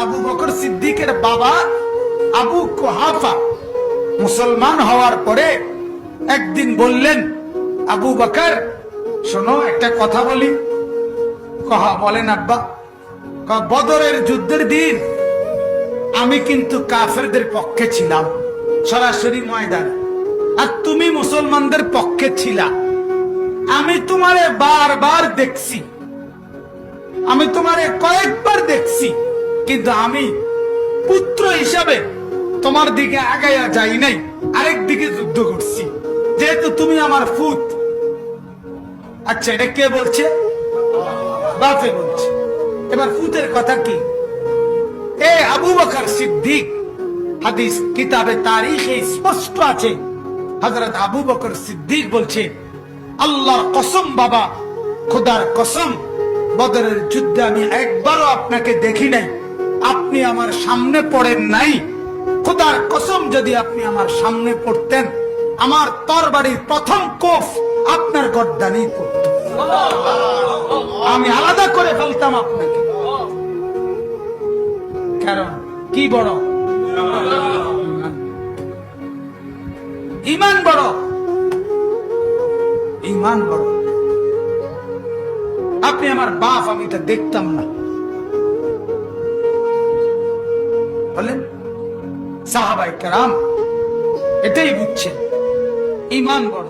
আবু বকর সিদ্দিকের বাবা আবু কুহাফা মুসলমান হওয়ার পরে একদিন বললেন, আবু বকর শোনো একটা কথা বলি। কহা বলেন আব্বা। বদরের যুদ্ধের দিন আমি কিন্তু কাফেরদের পক্ষে ছিলাম সরাসরি ময়দানে, আর তুমি মুসলমানদের পক্ষে ছিলা। আমি তোমারে বারবার দেখছি, আমি তোমারে কয়েকবার দেখছি, কিন্তু আমি পুত্র হিসাবে তোমার দিকে আগাইয়া যাই নাই, আরেক দিকে যুদ্ধ করছি, যেহেতু তুমি আমার ফুত। আচ্ছা, এটা কে বলছে? বাপে বলছে। এবার ফুতের কথা কি? এ আবু বকর সিদ্দিক, হাদিস কিতাবে তারিখে স্পষ্ট আছে, হযরত আবু বকর সিদ্দিক বলছে, আল্লাহর কসম বাবা, খোদার কসম, বদরের যুদ্ধে আমি একবারও আপনাকে দেখি নাই, আপনি আমার সামনে পড়েন নাই। খোদার কসম, যদি আপনি আমার সামনে পড়তেন, আমার তরবারির প্রথম কোফ আপনার গর্দানেই পড়ত, আমি আলাদা করে ফেলতাম আপনাকে। কারণ কি বড়? ঈমান বড়, ঈমান বড়। আপনি আমার বাপ, আমি এটা দেখতাম না। বলেন সাহাবায়ে কেরাম এটাই বুঝছেন, ঈমান বড়।